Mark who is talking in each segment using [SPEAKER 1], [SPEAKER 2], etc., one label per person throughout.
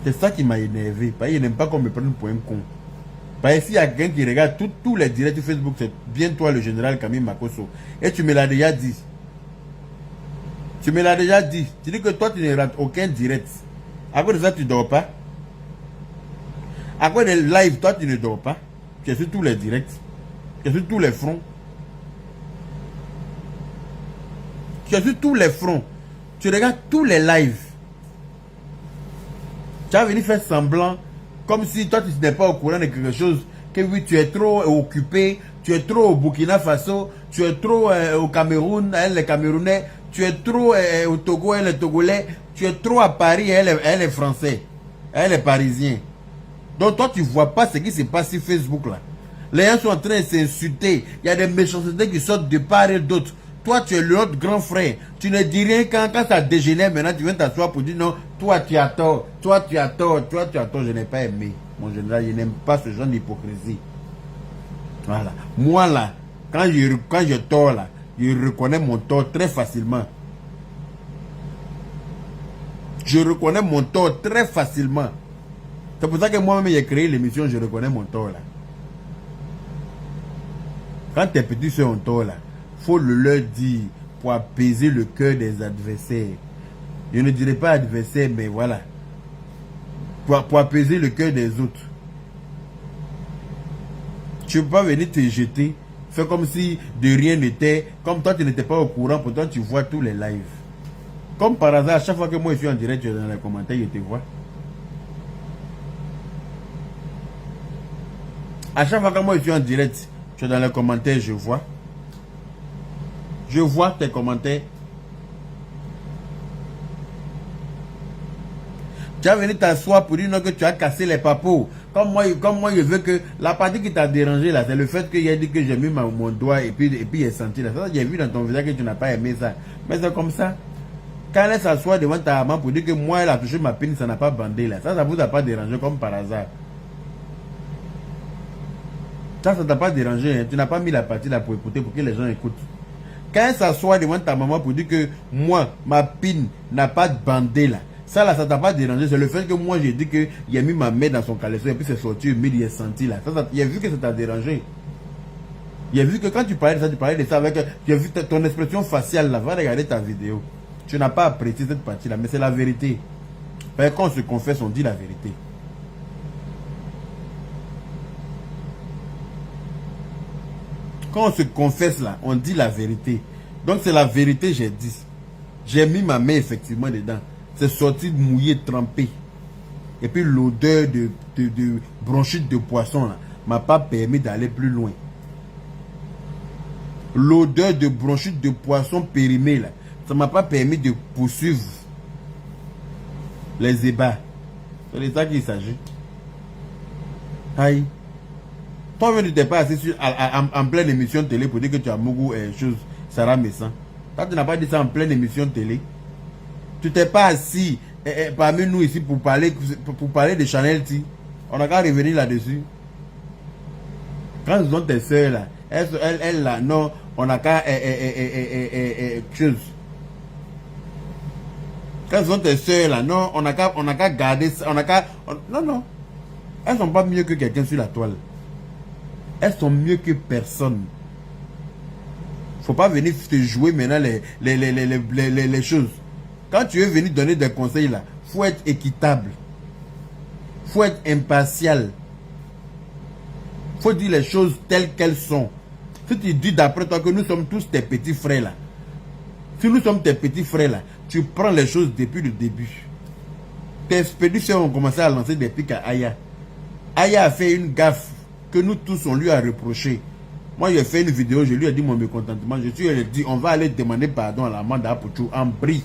[SPEAKER 1] C'est ça qui m'a énervé. Parce qu'il n'aime pas qu'on me prenne pour un con. Parce que s'il y a quelqu'un qui regarde tous les directs sur Facebook, c'est bien toi le général Camille Makosso. Et tu me l'as déjà dit. Tu me l'as déjà dit. Tu dis que toi tu ne rates aucun direct. À cause de ça tu ne dors pas. À cause des lives, toi tu ne dors pas. Tu es sur tous les directs. Tu es sur tous les fronts. Tu es sur tous les fronts. Tu regardes tous les lives. Tu as venu faire semblant comme si toi tu n'es pas au courant de quelque chose. Que oui, tu es trop occupé. Tu es trop au Burkina Faso. Tu es trop au Cameroun, elle les Camerounais. Tu es trop au Togo, elle les Togolais. Tu es trop à Paris, elle est Français. Elle est Parisien. Donc toi tu vois pas ce qui se passe sur Facebook là. Les gens sont en train de s'insulter. Il y a des méchancetés qui sortent de part et d'autre. Toi, tu es l'autre grand frère. Tu ne dis rien quand ça dégénère. Maintenant, tu viens t'asseoir pour dire non, toi, tu as tort. Toi, tu as tort. Toi, tu as tort. Je n'ai pas aimé. Mon général, je n'aime pas ce genre d'hypocrisie. Voilà. Moi, là, quand je tort, là, je reconnais mon tort très facilement. Je reconnais mon tort très facilement. C'est pour ça que moi-même, j'ai créé l'émission Je reconnais mon tort, là. Quand tes petits soeurs ont tort, là, faut le leur dire pour apaiser le cœur des adversaires. Je ne dirais pas adversaires, mais voilà. Pour apaiser le cœur des autres. Tu ne peux pas venir te jeter, faire comme si de rien n'était, comme toi tu n'étais pas au courant, pourtant tu vois tous les lives. Comme par hasard, à chaque fois que moi je suis en direct, tu es dans les commentaires, je te vois. À chaque fois que moi je suis en direct, tu es dans les commentaires, je vois. Je vois tes commentaires. Tu as venu t'asseoir pour dire non, que tu as cassé les papos. Comme moi, je veux que la partie qui t'a dérangé là, c'est le fait qu'il a dit que j'ai mis mon doigt et puis il est senti là. Ça, j'ai vu dans ton visage que tu n'as pas aimé ça. Mais c'est comme ça. Quand elle s'assoit devant ta maman pour dire que moi, elle a touché ma pénis, ça n'a pas bandé là. Ça vous a pas dérangé comme par hasard. Ça t'a pas dérangé. Hein. Tu n'as pas mis la partie là pour écouter, pour que les gens écoutent. Quand elle s'assoit devant ta maman pour dire que moi, ma pine n'a pas bandé là, ça là, ça t'a pas dérangé. C'est le fait que moi j'ai dit que il a mis ma main dans son caleçon et puis c'est sorti, il est senti là. Il a vu que ça t'a dérangé. Il a vu que quand tu parlais de ça avec. Tu as vu ton expression faciale là. Va regarder ta vidéo. Tu n'as pas apprécié cette partie là, mais c'est la vérité. Parce que quand on se confesse, on dit la vérité. Quand on se confesse là, on dit la vérité. Donc c'est la vérité, j'ai dit. J'ai mis ma main effectivement dedans. C'est sorti mouillé, trempé. Et puis l'odeur de bronchite de poisson là m'a pas permis d'aller plus loin. L'odeur de bronchite de poisson périmé là, ça m'a pas permis de poursuivre les ébats. C'est de ça qu'il s'agit. Aïe. Toi, tu n'étais pas assis en pleine émission de télé pour dire que tu as Mougou et chose, Sarah Messan. Toi, tu n'as pas dit ça en pleine émission de télé. Tu t'es pas assis parmi nous ici pour parler de Chanel T. On n'a qu'à revenir là-dessus. Quand ils ont tes soeurs là, elles là, non, on n'a qu'à chose. Quand ils ont tes soeurs là, non, on n'a qu'à garder ça, non. Elles sont pas mieux que quelqu'un sur la toile. Elles sont mieux que personne. Faut pas venir te jouer maintenant les choses. Quand tu es venu donner des conseils là, faut être équitable. Faut être impartial. Faut dire les choses telles qu'elles sont. Si tu dis d'après toi que nous sommes tous tes petits frères là, si nous sommes tes petits frères là, tu prends les choses depuis le début. Tes expéditions ont commencé à lancer des pics à Aya. Aya a fait une gaffe que nous tous on lui a reproché. Moi j'ai fait une vidéo, je lui ai dit mon mécontentement. Je lui ai dit on va aller demander pardon à la Manda Apouchou en bris.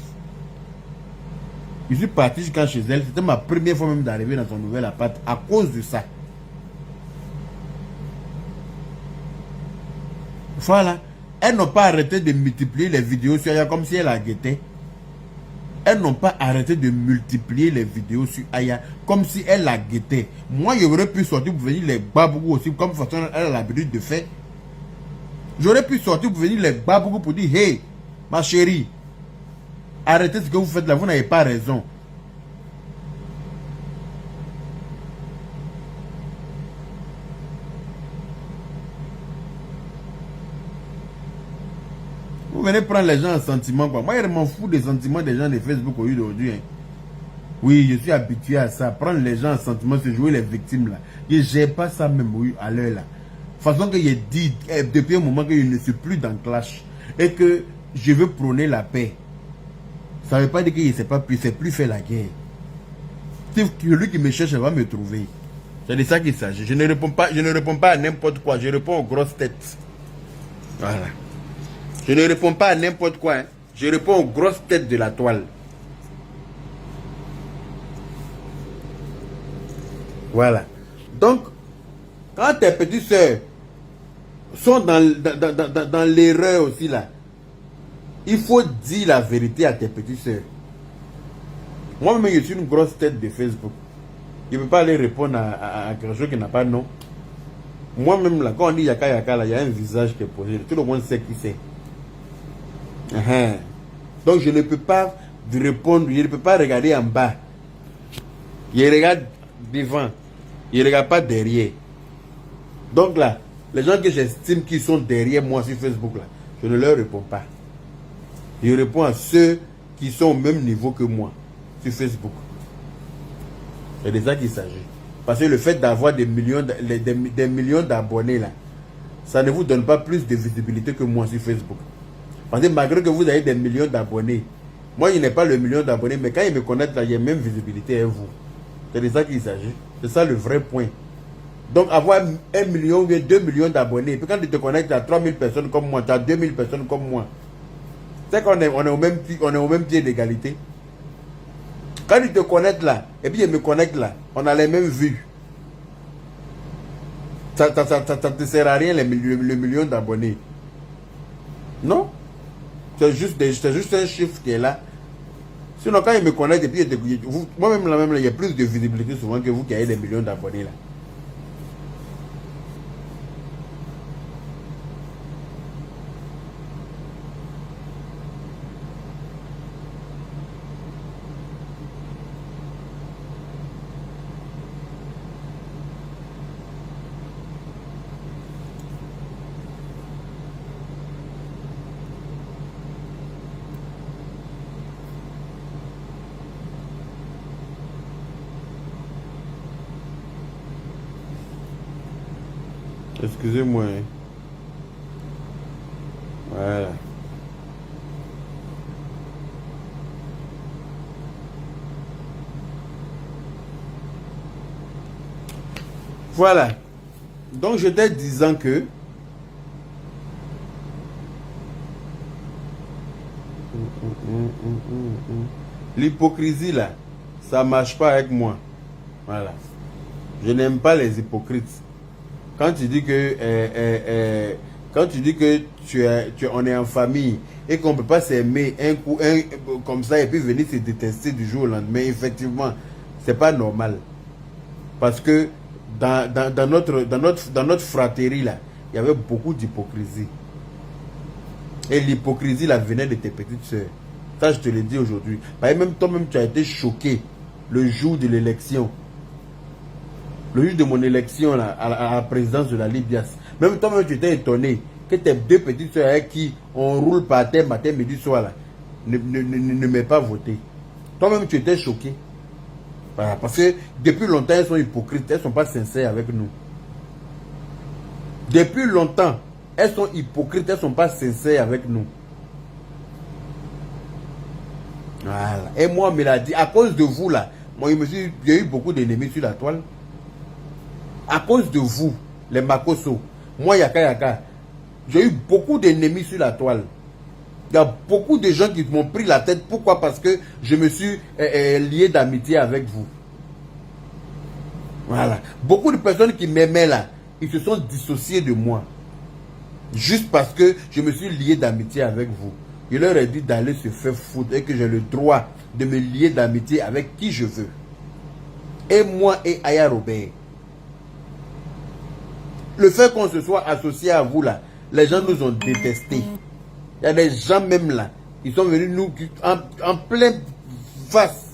[SPEAKER 1] Je suis parti jusqu'à chez elle. C'était ma première fois même d'arriver dans son nouvel appart à cause de ça. Voilà. Elles n'ont pas arrêté de multiplier les vidéos sur Aya comme si elle a guetté. Elles n'ont pas arrêté de multiplier les vidéos sur Aya comme si elle la guettait. Moi, j'aurais pu sortir pour venir les babougou aussi, comme façon elle a l'habitude de faire. J'aurais pu sortir pour venir les babougou pour dire, hey, ma chérie, arrêtez ce que vous faites là, vous n'avez pas raison. venez prendre les gens en sentiment, quoi. Moi, je m'en fous des sentiments des gens de Facebook aujourd'hui. Hein. Oui, je suis habitué à ça. Prendre les gens en sentiment, se jouer les victimes, là. Je n'ai pas ça même, oui, à l'heure, là. De toute façon, que j'ai dit depuis un moment que je ne suis plus dans clash et que je veux prôner la paix. Ça ne veut pas dire qu'il ne sait pas plus, c'est plus faire la guerre. Celui qui me cherche va me trouver. C'est de ça qu'il s'agit. Je ne réponds pas à n'importe quoi. Je réponds aux grosses têtes. Voilà. Je ne réponds pas à n'importe quoi. Hein. Je réponds aux grosses têtes de la toile. Voilà. Donc, quand tes petites soeurs sont dans l'erreur aussi là, il faut dire la vérité à tes petites soeurs. Moi-même, je suis une grosse tête de Facebook. Je ne peux pas aller répondre à quelque chose qui n'a pas de nom. Moi-même, là, quand on dit Yaka Yaka, là, il y a un visage qui est posé. Tout le monde sait qui c'est. Donc, je ne peux pas répondre, je ne peux pas regarder en bas. Je regarde devant. Je ne regarde pas derrière. Donc là, les gens que j'estime qui sont derrière moi sur Facebook, là, je ne leur réponds pas. Je réponds à ceux qui sont au même niveau que moi sur Facebook. C'est de ça qu'il s'agit. Parce que le fait d'avoir des millions d'abonnés là, ça ne vous donne pas plus de visibilité que moi sur Facebook. Parce que malgré que vous avez des millions d'abonnés, moi je n'ai pas le million d'abonnés, mais quand ils me connaissent là, il y a même visibilité à vous. C'est de ça qu'il s'agit. C'est ça le vrai point. Donc avoir 1 million ou 2 millions d'abonnés, puis quand tu te connectes à 3000 personnes comme moi, tu as 2000 personnes comme moi, c'est qu'on est au même pied d'égalité. Quand tu te connectes là, et puis je me connecte là, on a les mêmes vues. Ça ne te sert à rien le million d'abonnés. Non? C'est juste un chiffre qui est là. Sinon, quand ils me connectent, et puis moi-même, là, il y a plus de visibilité souvent que vous qui avez des millions d'abonnés là. Excusez-moi. Hein. Voilà. Voilà. Donc, j'étais disant que l'hypocrisie là, ça marche pas avec moi. Voilà. Je n'aime pas les hypocrites. Quand tu dis que on est en famille et qu'on ne peut pas s'aimer un coup comme ça et puis venir se détester du jour au lendemain, effectivement, c'est pas normal. Parce que dans notre fratrie là, il y avait beaucoup d'hypocrisie. Et l'hypocrisie là venait de tes petites soeurs. Ça, je te le dis aujourd'hui. Même toi-même, tu as été choqué le jour de l'élection. Le jour de mon élection là, à la présidence de la Libias. Même toi-même, tu étais étonné que tes deux petites soeurs avec qui on roule par terre, matin, midi, soir là, ne m'aient pas voté. Toi-même, tu étais choqué. Voilà, parce que depuis longtemps, elles sont hypocrites. Elles ne sont pas sincères avec nous. Depuis longtemps, elles sont hypocrites. Elles ne sont pas sincères avec nous. Voilà. Et moi, on me l'a dit, à cause de vous là, moi, j'ai eu beaucoup d'ennemis sur la toile. À cause de vous, les Makoso, moi, Yaka Yaka, j'ai eu beaucoup d'ennemis sur la toile. Il y a beaucoup de gens qui m'ont pris la tête. Pourquoi? Parce que je me suis lié d'amitié avec vous. Voilà. Beaucoup de personnes qui m'aimaient là, ils se sont dissociés de moi. Juste parce que je me suis lié d'amitié avec vous. Je leur ai dit d'aller se faire foutre et que j'ai le droit de me lier d'amitié avec qui je veux. Et moi et Aya Robert. Le fait qu'on se soit associé à vous là, les gens nous ont détestés. Il y a des gens même là, ils sont venus nous en plein face.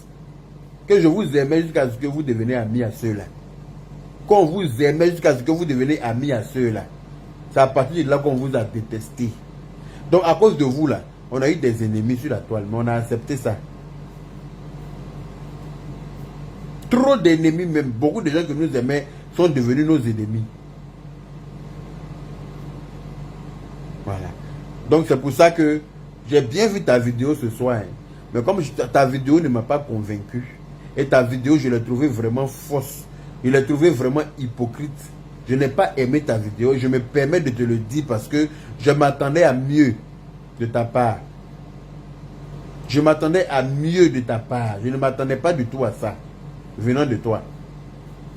[SPEAKER 1] Que je vous aimais jusqu'à ce que vous deveniez amis à ceux-là. Qu'on vous aimait jusqu'à ce que vous deveniez amis à ceux-là. C'est à partir de là qu'on vous a détesté. Donc à cause de vous là, on a eu des ennemis sur la toile, mais on a accepté ça. Trop d'ennemis, même beaucoup de gens que nous aimaient sont devenus nos ennemis. Voilà. Donc c'est pour ça que j'ai bien vu ta vidéo ce soir. Hein. Mais comme ta vidéo ne m'a pas convaincu, et ta vidéo je l'ai trouvée vraiment fausse, je l'ai trouvée vraiment hypocrite, je n'ai pas aimé ta vidéo, je me permets de te le dire parce que je m'attendais à mieux de ta part. Je m'attendais à mieux de ta part. Je ne m'attendais pas du tout à ça, venant de toi.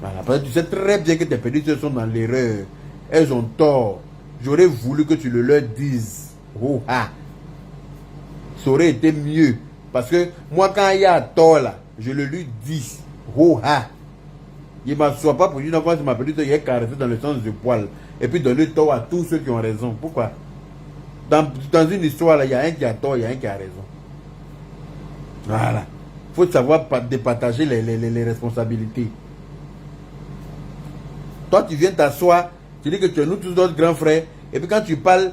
[SPEAKER 1] Voilà, parce que tu sais très bien que tes petites sont dans l'erreur. Elles ont tort. J'aurais voulu que tu le leur dises. Oh, ah. Ça aurait été mieux. Parce que moi, quand il y a tort là, je le lui dis. Oh, ah. Il ne m'assoit pas pour dire que ma petite il est caressé dans le sens du poil. Et puis donner tort à tous ceux qui ont raison. Pourquoi? Dans une histoire, là, il y a un qui a tort, il y a un qui a raison. Voilà. Il faut savoir départager les responsabilités. Toi, tu viens t'asseoir, tu dis que tu es nous tous d'autres grands frères, et puis quand tu parles,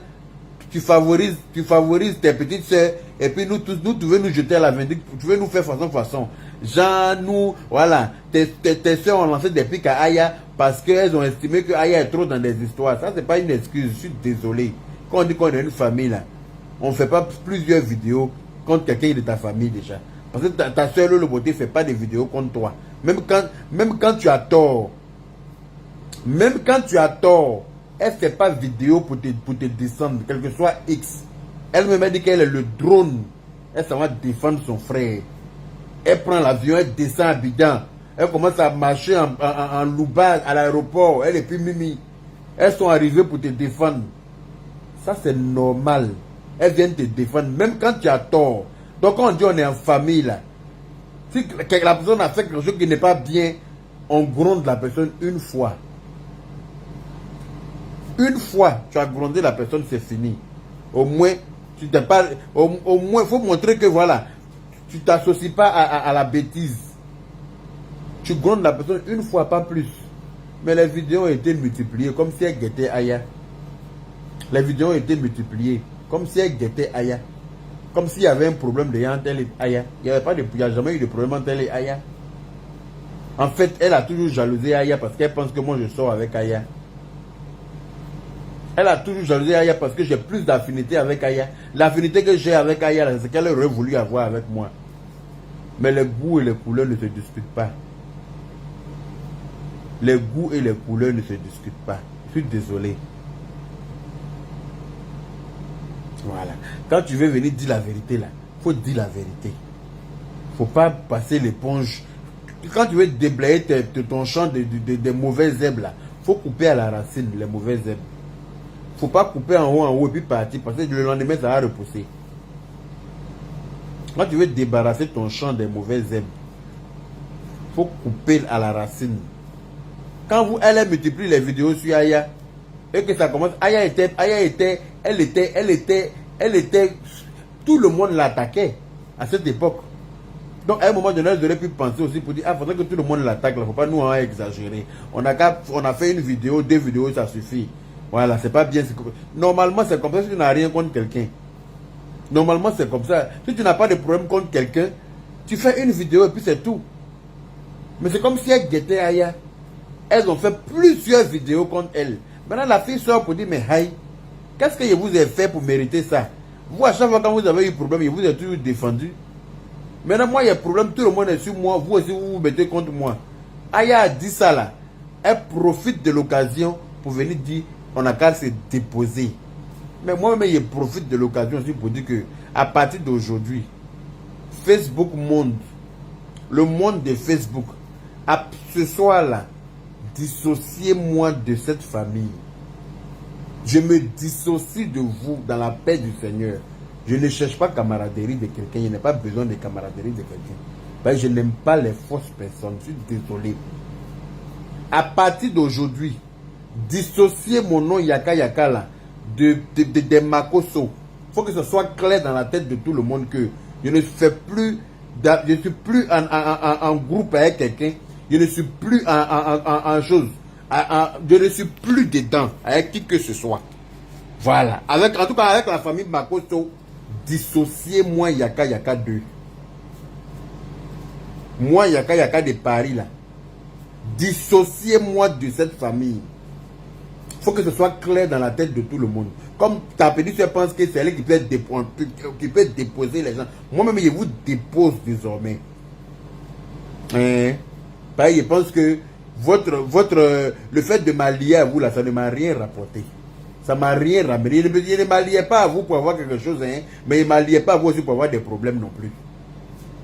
[SPEAKER 1] tu favorises tes petites soeurs, et puis nous tous, tu veux nous jeter à la vindicte, tu veux nous faire façon. Genre, nous, voilà, tes soeurs ont lancé des pics à Aya parce qu'elles ont estimé que Aya est trop dans des histoires. Ça, c'est pas une excuse, je suis désolé. Quand on dit qu'on est une famille, là, on ne fait pas plusieurs vidéos contre quelqu'un de ta famille déjà. Parce que ta soeur, le beauté, ne fait pas de vidéos contre toi. Même quand tu as tort, elle ne fait pas vidéo pour te descendre, quel que soit X. Elle me dit qu'elle est le drone. Elle s'en va défendre son frère. Elle prend l'avion, elle descend à Abidjan. Elle commence à marcher en Louba à l'aéroport. Elle et puis Mimi. Elles sont arrivées pour te défendre. Ça, c'est normal. Elles viennent te défendre, même quand tu as tort. Donc, quand on dit on est en famille, là, si la personne a fait quelque chose qui n'est pas bien, on gronde la personne une fois. Une fois, tu as grondé la personne, c'est fini. Au moins, tu t'es pas. Au moins, il faut montrer que voilà, tu ne t'associes pas à la bêtise. Tu grondes la personne une fois, pas plus. Mais les vidéos ont été multipliées comme si elles guettaient Aya. Les vidéos ont été multipliées comme si elles guettaient Aya. Comme s'il y avait un problème de entre elle et Aya. Il n'y a jamais eu de problème entre elle et Aya. En fait, elle a toujours jalousé Aya parce qu'elle pense que moi je sors avec Aya. Elle a toujours jalousé Aya parce que j'ai plus d'affinité avec Aya. L'affinité que j'ai avec Aya, c'est qu'elle aurait voulu avoir avec moi. Mais les goûts et les couleurs ne se discutent pas. Les goûts et les couleurs ne se discutent pas. Je suis désolé. Voilà. Quand tu veux venir dire la vérité, là, il faut dire la vérité. Il ne faut pas passer l'éponge. Quand tu veux déblayer ton champ de mauvaises herbes, là, il faut couper à la racine les mauvaises herbes. Il ne faut pas couper en haut et puis partir parce que le lendemain, ça va repousser. Quand tu veux débarrasser ton champ des mauvaises herbes, il faut couper à la racine. Quand elle multiplie les vidéos sur Aya, et que ça commence, tout le monde l'attaquait à cette époque. Donc à un moment donné, j'aurais pu penser aussi pour dire, ah, faudrait que tout le monde l'attaque, il ne faut pas nous exagérer. On a fait une vidéo, 2 vidéos, ça suffit. Voilà, c'est pas bien. Normalement, c'est comme ça si tu n'as rien contre quelqu'un. Normalement, c'est comme ça. Si tu n'as pas de problème contre quelqu'un, tu fais une vidéo et puis c'est tout. Mais c'est comme si elles guettaient Aya. Elles ont fait plusieurs vidéos contre elle. Maintenant, la fille sort pour dire, mais Haï, qu'est-ce que je vous ai fait pour mériter ça? Vous, à chaque fois quand vous avez eu problème, je vous ai toujours défendu. Maintenant, moi, il y a problème, tout le monde est sur moi, vous aussi, vous vous mettez contre moi. Aya a dit ça là. Elle profite de l'occasion pour venir dire, on a qu'à se déposer. Mais moi-même, je profite de l'occasion aussi pour dire que, à partir d'aujourd'hui, Facebook monde, le monde de Facebook, à ce soir-là, dissociez-moi de cette famille. Je me dissocie de vous dans la paix du Seigneur. Je ne cherche pas camaraderie de quelqu'un. Je n'ai pas besoin de camaraderie de quelqu'un. Ben, je n'aime pas les fausses personnes. Je suis désolé. À partir d'aujourd'hui, dissociez mon nom Yaka Yaka là de Makoso. Il faut que ce soit clair dans la tête de tout le monde que je ne fais plus, je suis plus en groupe avec quelqu'un. Je ne suis plus en chose. Je ne suis plus dedans avec qui que ce soit. Voilà. En tout cas, avec la famille Makoto, dissociez-moi Yaka 2. Moi, Yaka de Paris, là. Dissociez-moi de cette famille. Il faut que ce soit clair dans la tête de tout le monde. Comme ta petite soeur pense que c'est elle qui peut déposer les gens. Moi-même, je vous dépose désormais. Pareil, je pense que le fait de m'allier à vous, là, ça ne m'a rien rapporté. Ça ne m'a rien ramené. Je ne m'alliais pas à vous pour avoir quelque chose, hein, mais je ne m'alliais pas à vous aussi pour avoir des problèmes non plus.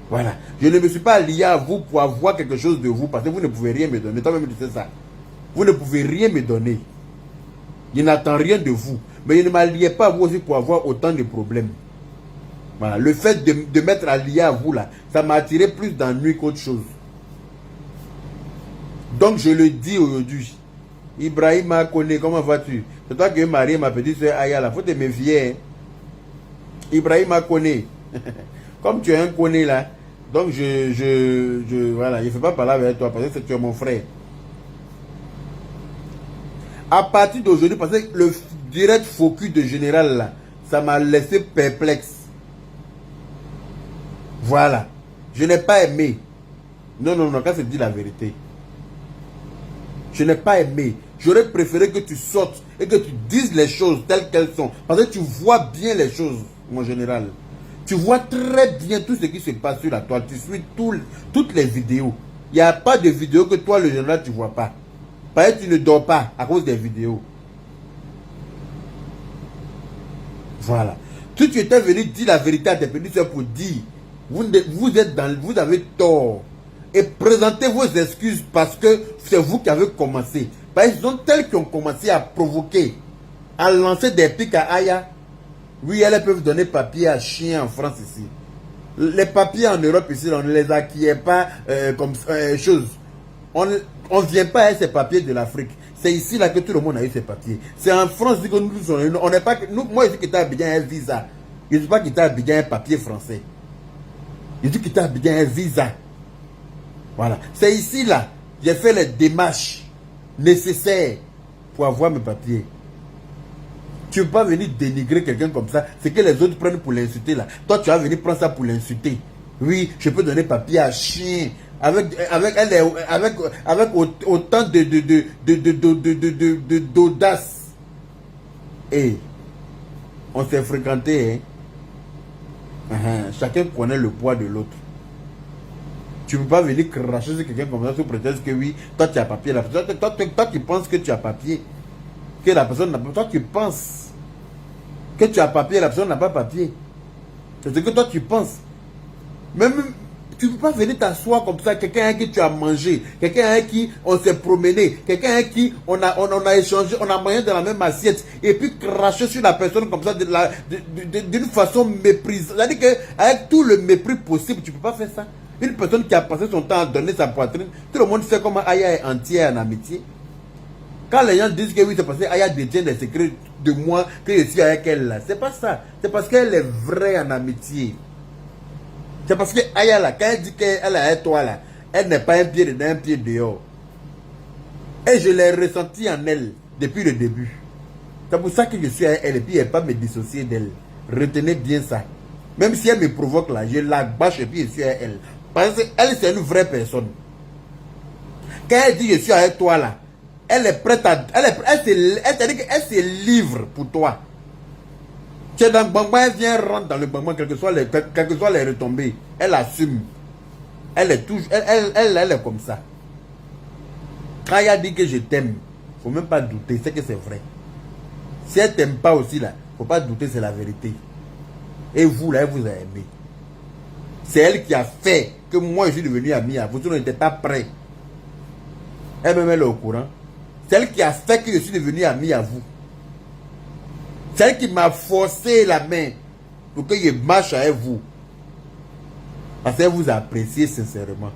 [SPEAKER 1] Voilà. Je ne me suis pas allié à vous pour avoir quelque chose de vous, parce que vous ne pouvez rien me donner. Toi-même, tu sais ça. Vous ne pouvez rien me donner. Je n'attends rien de vous. Mais je ne m'alliais pas à vous aussi pour avoir autant de problèmes. Voilà. Le fait de m'être allié à vous, là, ça m'a attiré plus d'ennui qu'autre chose. Donc, je le dis aujourd'hui. Ibrahima Kone, comment vas-tu? C'est toi qui es marié, ma petite soeur Ayala. Faut te méfier. Hein? Ibrahima Kone. Comme tu es un Kone là, donc voilà, je ne fais pas parler avec toi parce que tu es mon frère. À partir d'aujourd'hui, parce que le direct focus de général là, ça m'a laissé perplexe. Voilà. Je n'ai pas aimé. Non, quand c'est dit la vérité. Je n'ai pas aimé. J'aurais préféré que tu sortes et que tu dises les choses telles qu'elles sont. Parce que tu vois bien les choses, mon général. Tu vois très bien tout ce qui se passe sur la toile. Tu suis toutes les vidéos. Il n'y a pas de vidéo que toi, le général, tu ne vois pas. Parce que tu ne dors pas à cause des vidéos. Voilà. Si tu étais venu dire la vérité à tes petits soeurs pour dire, vous avez tort. Et présentez vos excuses parce que c'est vous qui avez commencé. Parce qu'ils sont tels qui ont commencé à provoquer, à lancer des pics à Aya. Oui, elles peuvent donner papier à chien en France ici. Les papiers en Europe ici, on ne les acquiert pas comme chose. On ne vient pas avec ces papiers de l'Afrique. C'est ici là que tout le monde a eu ses papiers. C'est en France que nous on n'est pas. Moi, je dis que tu as bien un visa. Je ne dis pas que tu as bien un papier français. Je dis que tu as bien un visa. Voilà. C'est ici là. J'ai fait les démarches nécessaires pour avoir mes papiers. Tu ne peux pas venir dénigrer quelqu'un comme ça. C'est que les autres prennent pour l'insulter là. Toi, tu vas venir prendre ça pour l'insulter. Oui, je peux donner papier à chien. Avec autant d'audace. Et on s'est fréquenté. Hein? Chacun connaît le poids de l'autre. Tu ne peux pas venir cracher sur quelqu'un comme ça sous prétexte que oui, toi tu as papier. Toi tu penses que tu as papier. Que la personne n'a pas. Toi tu penses que tu as papier, la personne n'a pas papier. C'est ce que toi tu penses. Même tu ne peux pas venir t'asseoir comme ça, quelqu'un avec qui tu as mangé, quelqu'un avec qui on s'est promené, quelqu'un avec qui on a échangé, on a mangé dans la même assiette, et puis cracher sur la personne comme ça d'une façon méprise. C'est-à-dire qu'avec tout le mépris possible, tu ne peux pas faire ça. Une personne qui a passé son temps à donner sa poitrine, tout le monde sait comment Aya est entière en amitié. Quand les gens disent que oui, c'est parce qu'Aya détient des secrets de moi que je suis avec elle là, c'est pas ça. C'est parce qu'elle est vraie en amitié. C'est parce que Aya là, quand elle dit qu'elle est avec toi là, elle n'est pas un pied dedans, un pied dehors. Et je l'ai ressenti en elle depuis le début. C'est pour ça que je suis avec elle et puis elle ne peut pas me dissocier d'elle. Retenez bien ça. Même si elle me provoque là, je la bâche et puis je suis avec elle. Parce qu'elle, c'est une vraie personne. Quand elle dit je suis avec toi là, elle est prête à... Elle se livre pour toi. Tu es dans le bambin, elle vient rentrer dans le bambin, quelles que soient les retombées. Elle assume. Elle est toujours... Elle est comme ça. Quand elle a dit que je t'aime, il ne faut même pas douter, c'est que c'est vrai. Si elle ne t'aime pas aussi là, il ne faut pas douter, c'est la vérité. Et vous là, elle vous a aimé. C'est elle qui a fait que moi je suis devenu ami à vous. Vous n'étiez pas prêt. Elle-même elle est au courant. C'est elle qui a fait que je suis devenu ami à vous. C'est elle qui m'a forcé la main pour que je marche avec vous. Parce qu'elle vous apprécie sincèrement.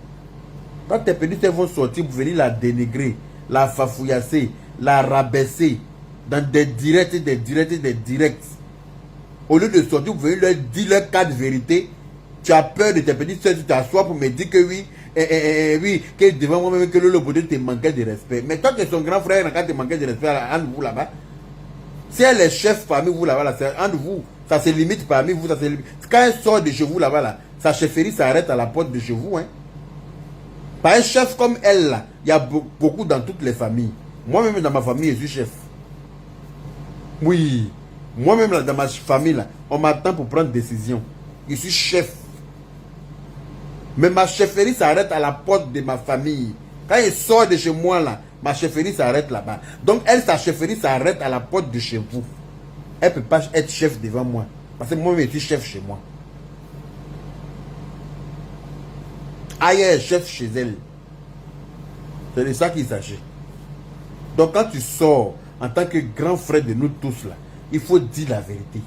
[SPEAKER 1] Quand tes petites vont sortir pour venir la dénigrer, la fafouillasser, la rabaisser dans des directs, au lieu de sortir pour venir leur dire leur cas de vérité, tu as peur de tes petites soeurs, tu t'assois pour me dire que oui, oui, que devant moi-même, que le beauté te manquait de respect. Mais toi, que son grand frère, quand te manquait de respect à vous là-bas, Si elle est chef parmi vous là-bas, c'est entre vous. Ça se limite parmi vous. Ça se limite. Quand elle sort de chez vous là-bas, là, sa chefferie s'arrête à la porte de chez vous. Hein. Par un chef comme elle, là, il y a beaucoup dans toutes les familles. Moi-même, dans ma famille, je suis chef. Oui. Moi-même, dans ma famille, là, on m'attend pour prendre décision. Je suis chef. Mais ma chefferie s'arrête à la porte de ma famille. Quand il sort de chez moi, là, ma chefferie s'arrête là-bas. Donc, elle, sa chefferie s'arrête à la porte de chez vous. Elle ne peut pas être chef devant moi. Parce que moi, je suis chef chez moi. Ailleurs est chef chez elle. C'est de ça qu'il s'agit. Donc, quand tu sors en tant que grand frère de nous tous, là, il faut dire la vérité.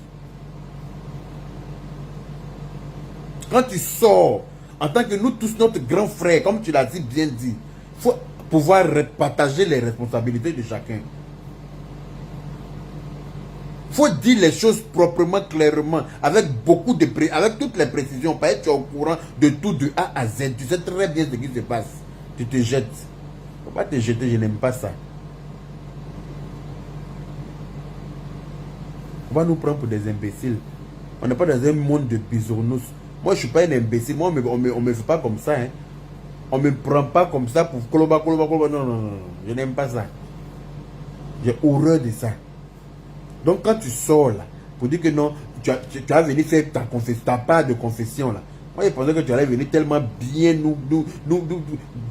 [SPEAKER 1] Quand tu sors en tant que nous tous, notre grand frère, comme tu l'as dit, bien dit, il faut pouvoir partager les responsabilités de chacun. Il faut dire les choses proprement, clairement, avec beaucoup de avec toutes les précisions. Parce que tu es au courant de tout, de A à Z. Tu sais très bien ce qui se passe. Tu te jettes. Il ne faut pas te jeter, je n'aime pas ça. On va nous prendre pour des imbéciles. On n'est pas dans un monde de bisounours. Moi, je ne suis pas un imbécile. Moi, on ne me fait pas comme ça. Hein. On ne me prend pas comme ça pour coloba. Non. Je n'aime pas ça. J'ai horreur de ça. Donc, quand tu sors là, pour dire que non, tu as venu faire ta part de confession là. Moi, je pensais que tu allais venir tellement bien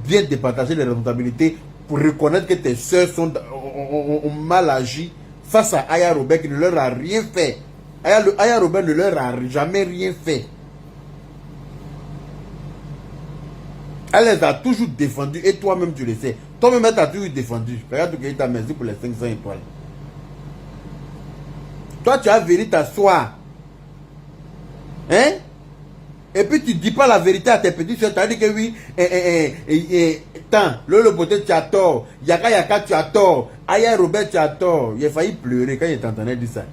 [SPEAKER 1] bien départager les responsabilités pour reconnaître que tes soeurs ont mal agi face à Aya Robert qui ne leur a rien fait. Aya Robert ne leur a jamais rien fait. Elle les a toujours défendus et toi-même tu le sais. Toi-même elle t'a toujours défendu. Regarde que t'a merci pour les 500 étoiles. Toi tu as venu t'asseoir. Hein? Et puis tu dis pas la vérité à tes petits soeurs. Tu as dit que oui, Lolo Poté tu as tort. Yaka tu as tort. Aya Robert tu as tort. Il a failli pleurer quand il t'entendait dire ça.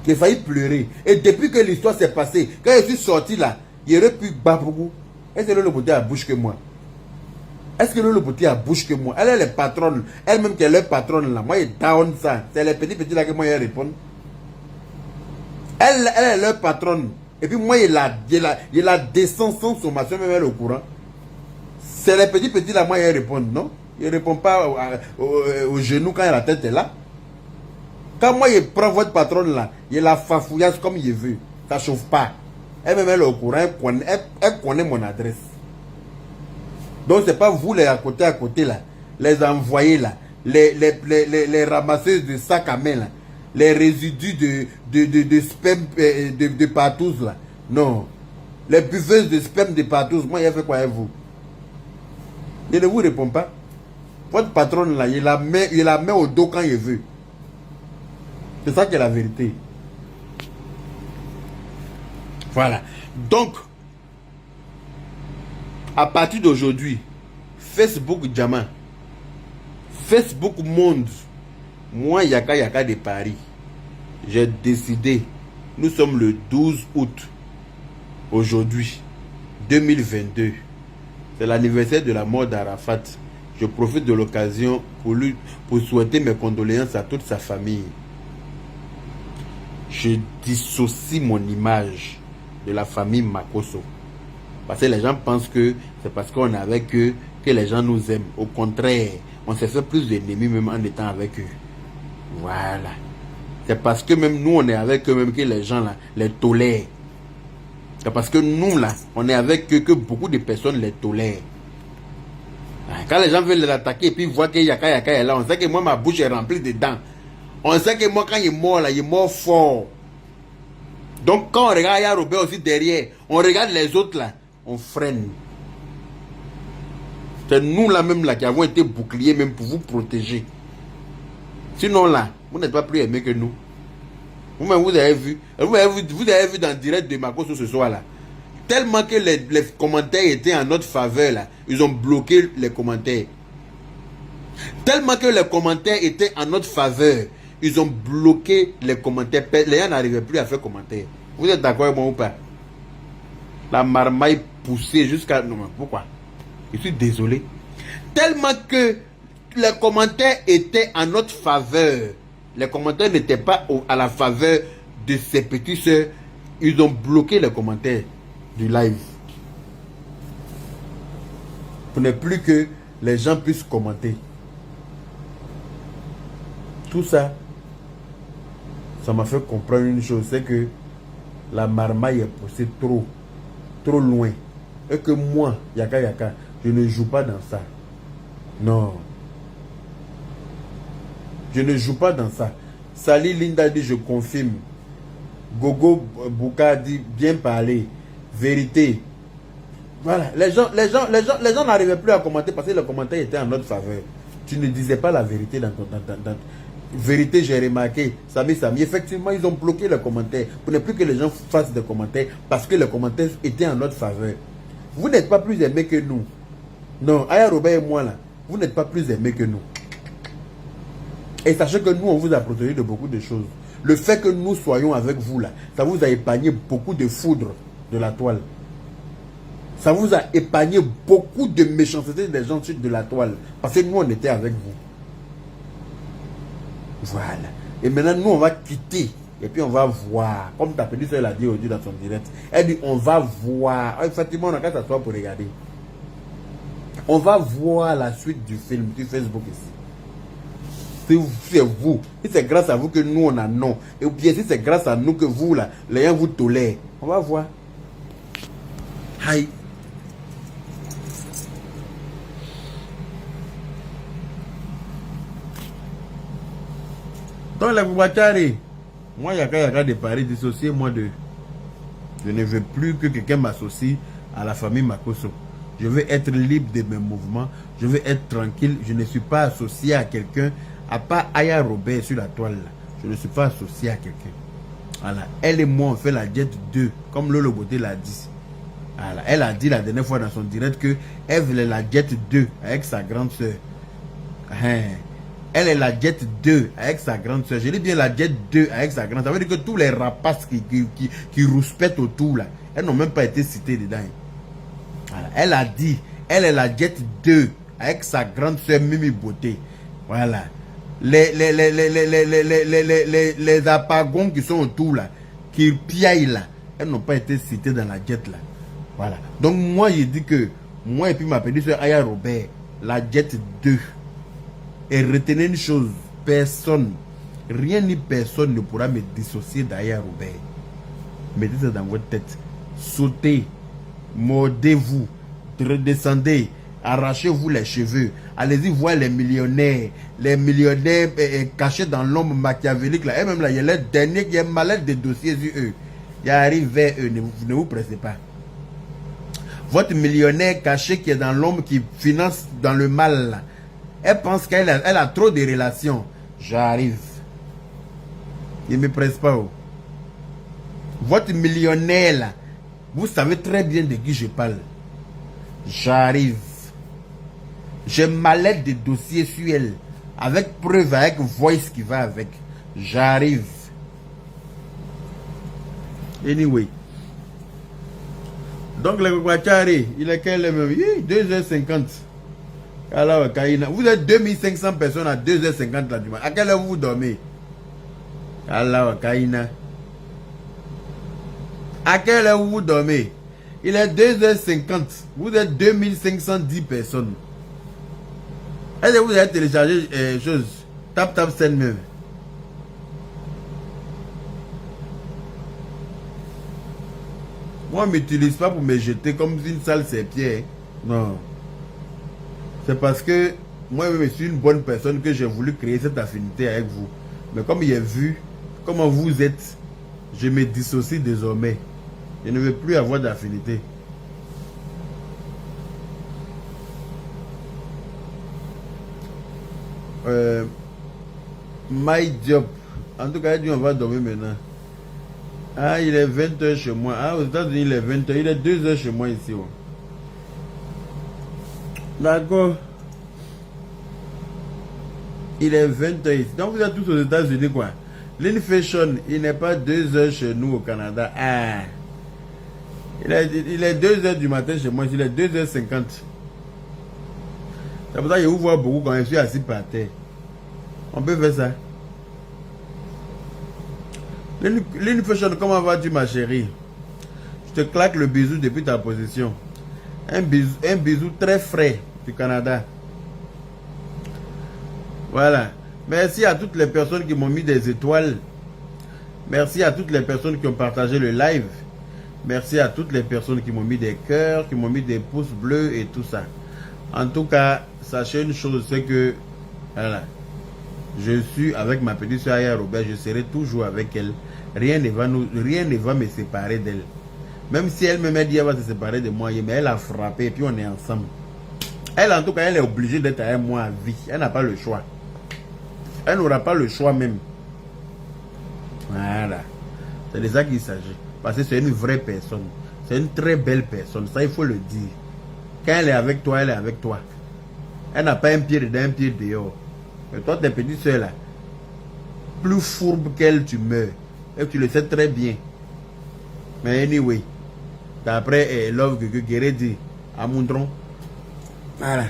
[SPEAKER 1] Il a failli pleurer. Et depuis que l'histoire s'est passée, quand je suis sorti là, il aurait pu battre beaucoup. Est-ce que Lolo Poté a bouche que moi? Est-ce que Lolo Poté a bouche que moi? Elle est la patronne. Elle-même qui est leur patronne là. Moi, je down ça. C'est les petits là que moi, je réponds. Elle est leur patronne. Et puis moi, il a descend sans sommation, même elle est au courant. C'est les petits là, moi, je réponds, non? Il ne répond pas au genou quand la tête est là. Quand moi, je prends votre patronne là, il la fafouillasse comme il veut. Ça ne chauffe pas. Elle-même, elle est au courant, elle connaît mon adresse. Donc, ce n'est pas vous, les à côté, là, les envoyés, là, les ramasseuses de sacs à main, là, les résidus de sperme de partous, là. Non. Les buveuses de sperme de partous, moi, il a fait quoi avec vous? Il ne vous répond pas. Votre patronne, là, il la met au dos quand il veut. C'est ça qui est la vérité. Voilà. Donc, à partir d'aujourd'hui, Facebook Diamant, Facebook Monde, moi, Yaka de Paris, j'ai décidé, nous sommes le 12 août, aujourd'hui, 2022. C'est l'anniversaire de la mort d'Arafat. Je profite de l'occasion pour souhaiter mes condoléances à toute sa famille. Je dissocie mon image de la famille Makosso. Parce que les gens pensent que c'est parce qu'on est avec eux que les gens nous aiment. Au contraire, on s'est fait plus d'ennemis même en étant avec eux. Voilà. C'est parce que même nous, on est avec eux même que les gens là les tolèrent. C'est parce que nous là, on est avec eux que beaucoup de personnes les tolèrent. Quand les gens veulent les attaquer et puis voient que Yaka est là, on sait que moi ma bouche est remplie de dents. On sait que moi quand il est mort là, il est mort fort. Donc quand on regarde Aya Robert aussi derrière, on regarde les autres là, on freine. C'est nous là même là qui avons été boucliers même pour vous protéger. Sinon là, vous n'êtes pas plus aimé que nous. Vous-même vous avez vu dans le direct de Makosso ce soir là. Tellement que les commentaires étaient en notre faveur là, ils ont bloqué les commentaires. Tellement que les commentaires étaient en notre faveur, ils ont bloqué les commentaires. Les gens n'arrivaient plus à faire commentaires. Vous êtes d'accord avec moi ou pas? La marmaille poussée jusqu'à... Non, mais pourquoi? Je suis désolé. Tellement que les commentaires étaient en notre faveur, Les commentaires n'étaient pas à la faveur de ces petits soeurs. Ils ont bloqué les commentaires du live. Pour ne plus que les gens puissent commenter. Tout ça, ça m'a fait comprendre une chose, c'est que la marmaille est poussée trop loin. Et que moi, Yaka, je ne joue pas dans ça. Non. Je ne joue pas dans ça. Sali Linda dit, je confirme. Gogo Bouka dit, bien parler. Vérité. Voilà. Les gens n'arrivaient plus à commenter parce que le commentaire était en notre faveur. Tu ne disais pas la vérité dans ton... Vérité, j'ai remarqué. Sami, effectivement, ils ont bloqué les commentaires. Pour ne plus que les gens fassent des commentaires parce que les commentaires étaient en notre faveur. Vous n'êtes pas plus aimés que nous. Non, Aya Robert et moi là, vous n'êtes pas plus aimés que nous. Et sachez que nous, on vous a protégé de beaucoup de choses. Le fait que nous soyons avec vous là, ça vous a épargné beaucoup de foudre de la toile. Ça vous a épargné beaucoup de méchanceté des gens de la toile. Parce que nous, on était avec vous. Voilà. Et maintenant, nous, on va quitter. Et puis, on va voir. Comme ta petite soeur l'a dit aujourd'hui dans son direct. Elle dit, on va voir. Effectivement, on a qu'à s'asseoir pour regarder. On va voir la suite du film, du Facebook ici. C'est vous. Si c'est grâce à vous que nous, on a non. Et bien, si c'est grâce à nous que vous, là, les gens vous tolèrent. On va voir. Aïe. Donc, les Boubatari, moi, il y a des paris dissociés, moi, de... Je ne veux plus que quelqu'un m'associe à la famille Makosso. Je veux être libre de mes mouvements. Je veux être tranquille. Je ne suis pas associé à quelqu'un, à part Aya Robert sur la toile. Là. Je ne suis pas associé à quelqu'un. Voilà. Elle et moi, on fait la Jet 2, comme Lolo Beauté l'a dit. Voilà. Elle a dit la dernière fois dans son direct que elle voulait la Jet 2 avec sa grande soeur. Elle est la Jet 2 avec sa grande soeur. Je dis bien la Jet 2 avec sa grande soeur. Ça veut dire que tous les rapaces qui rouspètent autour, là, elles n'ont même pas été citées dedans. Voilà. Elle a dit, elle est la Jet 2 avec sa grande soeur Mimi Beauté. Voilà. Les apagons qui sont autour, là, qui piaillent là, elles n'ont pas été citées dans la Jet là. Voilà. Donc moi, je dis que, moi et puis ma petite soeur Aya Robert, la Jet 2. Et retenez une chose, personne, rien ni personne ne pourra me dissocier d'Aya Robert. Mettez ça dans votre tête. Sautez, mordez-vous, redescendez, arrachez-vous les cheveux. Allez-y voir les millionnaires cachés dans l'ombre machiavélique. Là. Et même là, il y a les derniers qui ont malade des dossiers sur eux. Ils arrivent vers eux, ne vous pressez pas. Votre millionnaire caché qui est dans l'ombre, qui finance dans le mal là. Elle pense qu'elle a trop de relations. J'arrive. Il ne me presse pas. Oh. Votre millionnaire là, vous savez très bien de qui je parle. J'arrive. J'ai malade de dossiers sur elle. Avec preuve, avec voice qui va avec. J'arrive. Anyway. Donc le Guachari, il est quelle même? 2h50. Alors, vous êtes 2500 personnes à 2h50 là du matin. À quelle heure vous dormez? Alors, Kaina. À quelle heure vous dormez? Il est 2h50. Vous êtes 2510 personnes. Est-ce que vous avez téléchargé chose? Tap send même. Moi, je ne m'utilise pas pour me jeter comme une sale serpillère. Non. C'est parce que moi, je suis une bonne personne que j'ai voulu créer cette affinité avec vous. Mais comme il a vu comment vous êtes, je me dissocie désormais. Je ne veux plus avoir d'affinité. My job. En tout cas, on va dormir maintenant. Ah, il est 20h chez moi. Ah, aux États-Unis, il est 20h. Il est 2h chez moi ici. Oh. D'accord. Il est 20h ici. Donc vous êtes tous aux États-Unis quoi. L'inflation, il n'est pas 2h chez nous au Canada. Ah. Il est 2h du matin chez moi. Il est 2h50. C'est pour ça que je vous vois beaucoup quand je suis assis par terre. On peut faire ça. Lynn Fashion, comment vas-tu ma chérie? Je te claque le bisou depuis ta position. Un bisou très frais du Canada. Voilà. Merci à toutes les personnes qui m'ont mis des étoiles. Merci à toutes les personnes qui ont partagé le live. Merci à toutes les personnes qui m'ont mis des cœurs, qui m'ont mis des pouces bleus et tout ça. En tout cas, sachez une chose, c'est que voilà, je suis avec ma petite soeur Aya Robert, je serai toujours avec elle. Rien ne va me séparer d'elle. Même si elle me dit qu'elle va se séparer de moi, mais elle a frappé et puis on est ensemble. Elle, en tout cas, elle est obligée d'être avec moi à vie. Elle n'a pas le choix. Elle n'aura pas le choix même. Voilà. C'est de ça qu'il s'agit. Parce que c'est une vraie personne. C'est une très belle personne. Ça, il faut le dire. Quand elle est avec toi, elle est avec toi. Elle n'a pas un pied dedans, un pied dehors. Mais toi, tes petites soeurs là, plus fourbe qu'elle, tu meurs. Et tu le sais très bien. Mais anyway, d'après Love Guéré dit, à Moundron. Voilà.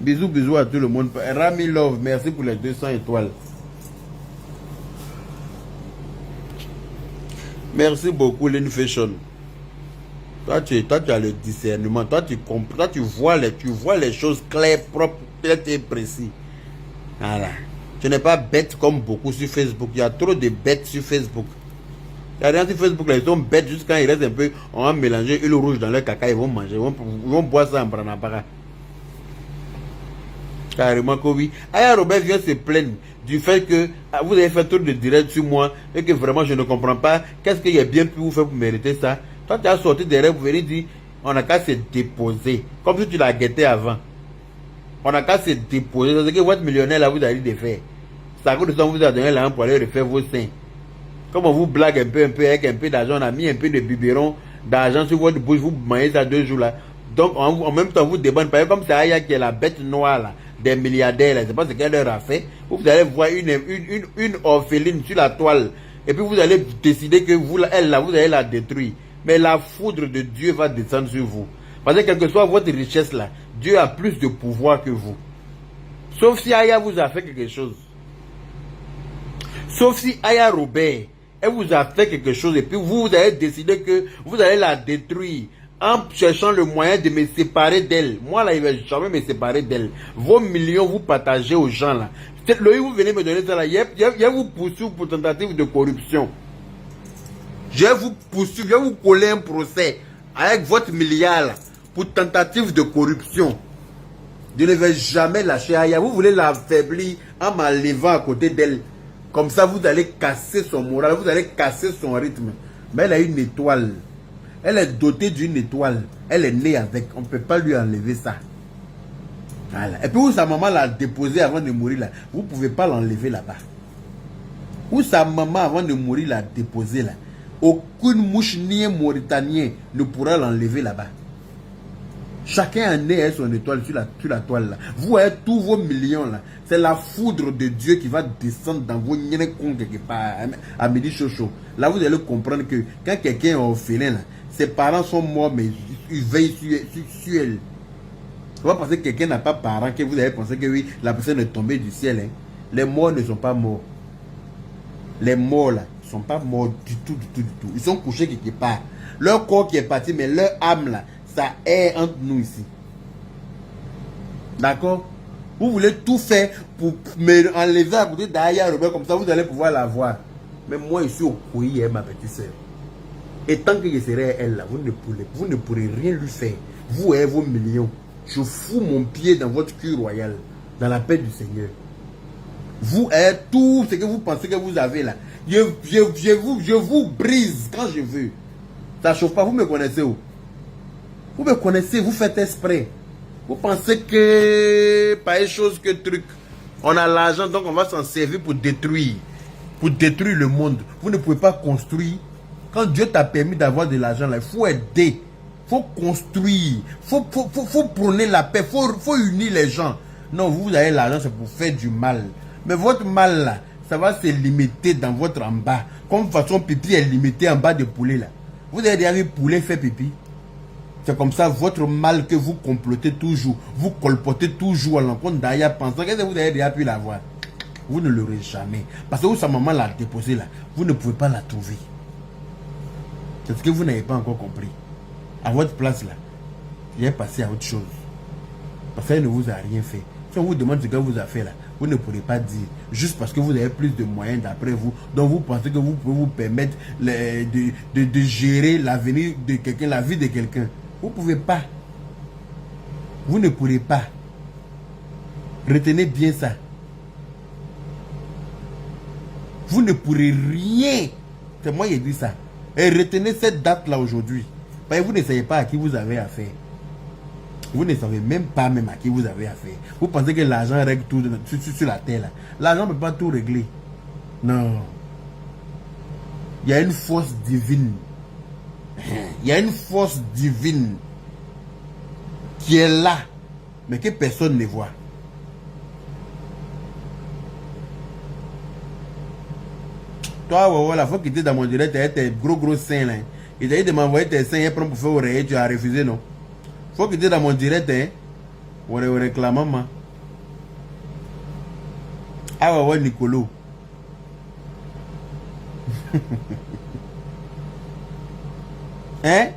[SPEAKER 1] Bisous, bisous à tout le monde. Rami Love, merci pour les 200 étoiles. Merci beaucoup, Lynn Fashion. Toi, tu as le discernement. Toi, tu comprends. Toi, tu vois les choses claires, propres, claires et précises. Voilà. Tu n'es pas bête comme beaucoup sur Facebook. Il y a trop de bêtes sur Facebook. Il y a rien sur Facebook, là, ils sont bêtes juste quand ils restent un peu. On va mélanger huile rouge dans leur caca, ils vont manger. Ils vont boire ça en branapara. Carrément que oui. Aya Robert vient se plaindre du fait que vous avez fait trop de direct sur moi et que vraiment je ne comprends pas qu'est-ce qu'il y a bien pu vous faire pour mériter ça. Toi tu as sorti des rêves, vous venez dire on n'a qu'à se déposer. Comme si tu l'as guetté avant. On n'a qu'à se déposer. C'est ce que votre millionnaire là vous a dit de faire. C'est à cause de ça qu'on vous a donné l'argent pour aller refaire vos seins. Comme on vous blague un peu avec un peu d'argent, on a mis un peu de biberon d'argent sur votre bouche, vous mangez ça 2 jours là. Donc en même temps vous débandez. Par exemple, comme c'est Aya qui est la bête noire là, des milliardaires là, c'est pas ce qu'elle leur a fait. Vous allez voir une orpheline sur la toile. Et puis vous allez décider que vous, elle là, vous allez la détruire. Mais la foudre de Dieu va descendre sur vous. Parce que quelle que soit votre richesse là, Dieu a plus de pouvoir que vous. Sauf si Aya vous a fait quelque chose. Sauf si Aya Robert, elle vous a fait quelque chose et puis vous avez décidé que vous allez la détruire en cherchant le moyen de me séparer d'elle. Moi là, il ne va jamais me séparer d'elle. Vos millions, vous partagez aux gens là. Loïc, vous venez me donner ça là. Je vais vous poursuivre pour tentative de corruption. Je vais vous poursuivre, je vais vous coller un procès avec votre milliard là, pour tentative de corruption. Je ne vais jamais lâcher Aya. Vous voulez l'affaiblir en m'enlevant à côté d'elle. Comme ça, vous allez casser son moral, vous allez casser son rythme. Mais elle a une étoile. Elle est dotée d'une étoile. Elle est née avec. On ne peut pas lui enlever ça. Voilà. Et puis, où sa maman l'a déposée avant de mourir là, vous ne pouvez pas l'enlever là-bas. Où sa maman avant de mourir l'a déposée là, aucune mouche ni un Mauritanien ne pourra l'enlever là-bas. Chacun en est son étoile sur la toile là. Vous avez tous vos millions là. C'est la foudre de Dieu qui va descendre dans vos nienecons quelque part à midi chaud. Là vous allez comprendre que quand quelqu'un est orphelin là, ses parents sont morts mais ils veillent sur elle. C'est pas parce que quelqu'un n'a pas de parents que vous allez penser que oui, la personne est tombée du ciel. Hein. Les morts ne sont pas morts. Les morts là ne sont pas morts du tout. Ils sont couchés quelque part. Leur corps qui est parti mais leur âme là, ça est entre nous ici. D'accord? Vous voulez tout faire pour me enlever à côté d'Aya Robert, comme ça vous allez pouvoir la voir. Mais moi, je suis au pays, ma petite soeur. Et tant que je serai elle là, vous ne pourrez rien lui faire. Vous avez vos millions. Je fous mon pied dans votre cul royal, dans la paix du Seigneur. Vous avez tout ce que vous pensez que vous avez là. Je vous brise quand je veux. Ça ne chauffe pas, vous me connaissez où? Vous me connaissez, vous faites exprès. Vous pensez que pas une chose que truc. On a l'argent, donc on va s'en servir pour détruire. Pour détruire le monde. Vous ne pouvez pas construire. Quand Dieu t'a permis d'avoir de l'argent, il faut aider. Il faut construire. Il faut prôner la paix. Il faut unir les gens. Non, vous avez l'argent, c'est pour faire du mal. Mais votre mal là, ça va se limiter dans votre en bas. Comme façon pipi est limité en bas de poulet là. Vous avez déjà vu poulet faire pipi? C'est comme ça votre mal que vous complotez toujours. Vous colportez toujours à l'encontre d'Aya pensant que vous avez déjà pu l'avoir. vous ne l'aurez jamais. Parce que où sa maman l'a déposé là, vous ne pouvez pas la trouver. C'est ce que vous n'avez pas encore compris. À votre place là, il est passé à autre chose. Parce qu'elle ne vous a rien fait. Si on vous demande ce qu'elle vous a fait là, vous ne pourrez pas dire. Juste parce que vous avez plus de moyens d'après vous. Donc vous pensez que vous pouvez vous permettre de gérer l'avenir de quelqu'un, la vie de quelqu'un. Vous ne pouvez pas. Vous ne pourrez pas. Retenez bien ça. Vous ne pourrez rien. C'est moi qui ai dit ça. Et retenez cette date-là aujourd'hui. Parce que vous ne savez pas à qui vous avez affaire. Vous ne savez même pas même à qui vous avez affaire. Vous pensez que l'argent règle tout sur la terre. L'argent ne peut pas tout régler. Non. Il y a une force divine. Il y a une force divine qui est là, mais que personne ne voit. Toi, voilà, il faut quitter dans mon direct, tu as tes gros seins là. Il t'a dit de m'envoyer tes seins et prendre pour faire oreiller, tu as refusé, non? Il faut quitter dans mon direct, hein. On réclame, maman. Ah ouais, Nicolo. Hein?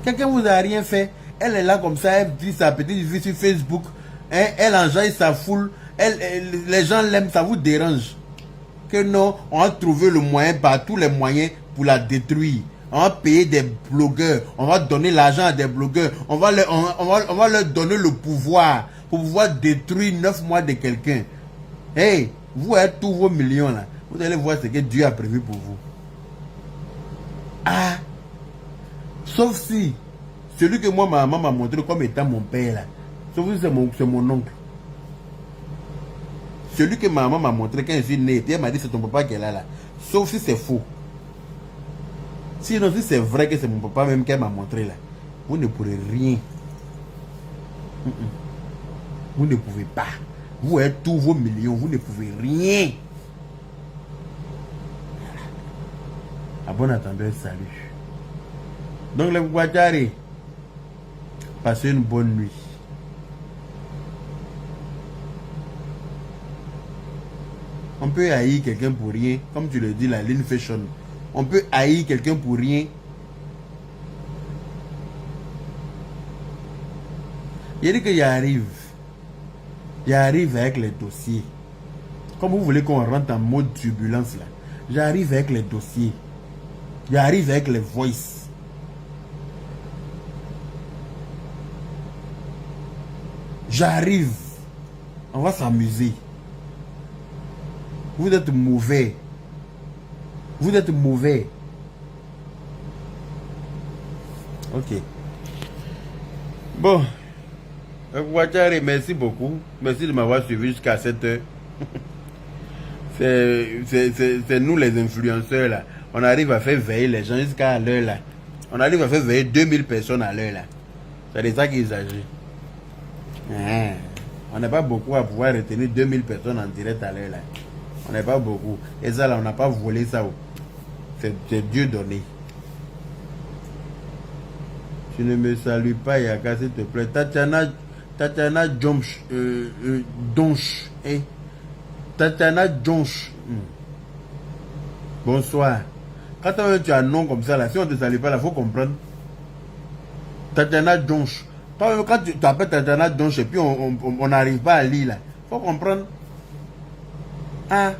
[SPEAKER 1] Quelqu'un vous a rien fait. Elle est là comme ça, elle dit sa petite vie sur Facebook. Hein? Elle enjaille sa foule. Les gens l'aiment, ça vous dérange. Que non, on a trouvé le moyen par tous les moyens pour la détruire. On va payer des blogueurs, on va donner l'argent à des blogueurs, on va leur donner le pouvoir pour pouvoir détruire 9 mois de quelqu'un. Hey, vous avez tous vos millions là, vous allez voir ce que Dieu a prévu pour vous. Ah, sauf si celui que moi ma maman m'a montré comme étant mon père là, sauf si c'est mon oncle. Celui que ma maman m'a montré quand je suis né, puis elle m'a dit c'est ton papa qui est là. Sauf si c'est faux. Sinon, si c'est vrai que c'est mon papa même qu'elle m'a montré là, vous ne pourrez rien. Vous ne pouvez pas. Vous avez tous vos millions, vous ne pouvez rien. À bon attendeur, salut. Donc les Guadjari, passez une bonne nuit. On peut haïr quelqu'un pour rien, comme tu le dis, la ligne fashion. On peut haïr quelqu'un pour rien. Il dit que j'arrive avec les dossiers. Comme vous voulez qu'on rentre en mode turbulence là. J'arrive avec les dossiers. J'arrive avec les voices. J'arrive. On va s'amuser. Vous êtes mauvais. Vous êtes mauvais. Ok. Bon. Guadjari, merci beaucoup. Merci de m'avoir suivi jusqu'à cette heure. C'est nous les influenceurs là. On arrive à faire veiller les gens jusqu'à l'heure là. On arrive à faire veiller 2000 personnes à l'heure là. C'est de ça qu'il s'agit. On n'est pas beaucoup à pouvoir retenir 2000 personnes en direct à l'heure là. On n'est pas beaucoup. Et ça là, on n'a pas volé ça. C'est Dieu donné. Tu ne me salues pas, Yaka, s'il te plaît. Tatiana Jonch. Donch. Tatiana Jonch. Bonsoir. Quand tu as un nom comme ça, là, si on ne te salue pas, il faut comprendre. Tatiana Jonch. Quand tu t'appelles Tatiana Jonch et puis on n'arrive pas à lire, là, il faut comprendre. Ah.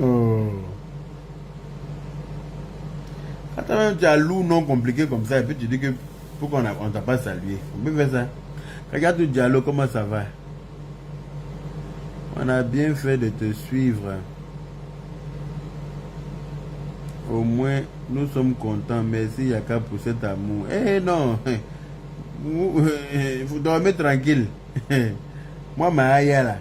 [SPEAKER 1] Oh. Quand même tu as loup non compliqué comme ça et puis tu dis que pourquoi on t'a pas salué. On peut faire ça. Regarde le dialogue, comment ça va. On a bien fait de te suivre. Au moins, nous sommes contents. Merci Yaka pour cet amour. Eh non. Vous dormez tranquille. Moi, ma aïe là.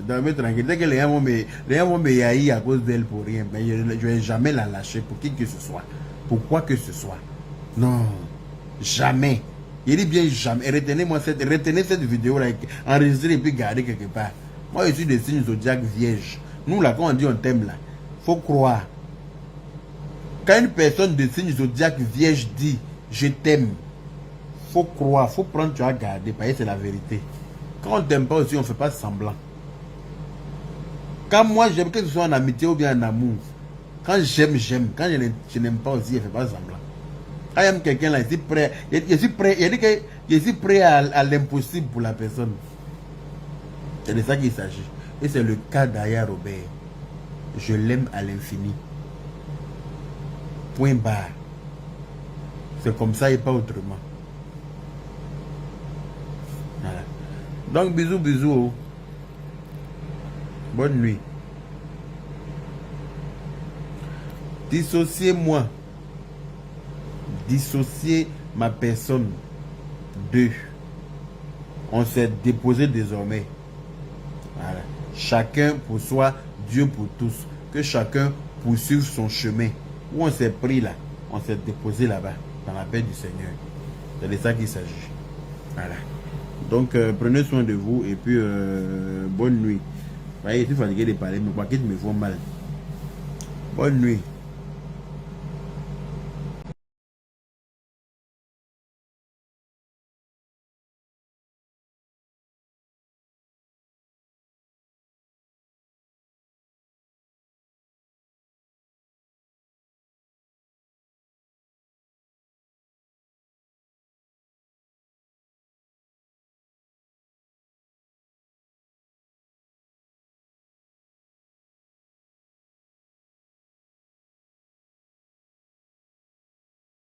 [SPEAKER 1] Dormez tranquille. Dès que les gens vont me haïr à cause d'elle pour rien. Mais je ne vais jamais la lâcher pour qui que ce soit. Pour quoi que ce soit. Non. Jamais. Je dis bien jamais. Retenez cette vidéo-là, enregistrez et puis gardez quelque part. Moi, je suis des signes zodiaques vierges. Nous, là, quand on dit on t'aime, là, faut croire. Quand une personne de signe zodiaque vierge dit je t'aime, faut croire, faut prendre, tu as gardé, parce que c'est la vérité. Quand on t'aime pas aussi, on ne fait pas semblant. Quand moi j'aime, que ce soit en amitié ou bien en amour, quand j'aime, j'aime. Quand je n'aime pas aussi, je ne fais pas semblant. Quand j'aime quelqu'un là, je suis prêt, je suis prêt à l'impossible pour la personne. C'est de ça qu'il s'agit. Et c'est le cas d'Aya Robert. Je l'aime à l'infini. Point barre. C'est comme ça et pas autrement. Voilà. Donc bisous, bisous. Bonne nuit. Dissociez-moi. Dissociez ma personne d'eux. On s'est déposé désormais. Voilà. Chacun pour soi, Dieu pour tous. Que chacun poursuive son chemin. Où on s'est pris là, on s'est déposé là-bas, dans la paix du Seigneur. C'est de ça qu'il s'agit. Voilà. Donc prenez soin de vous et puis bonne nuit. Vous voyez, je suis fatigué de parler, mais quoi qu'ils me font mal. Bonne nuit.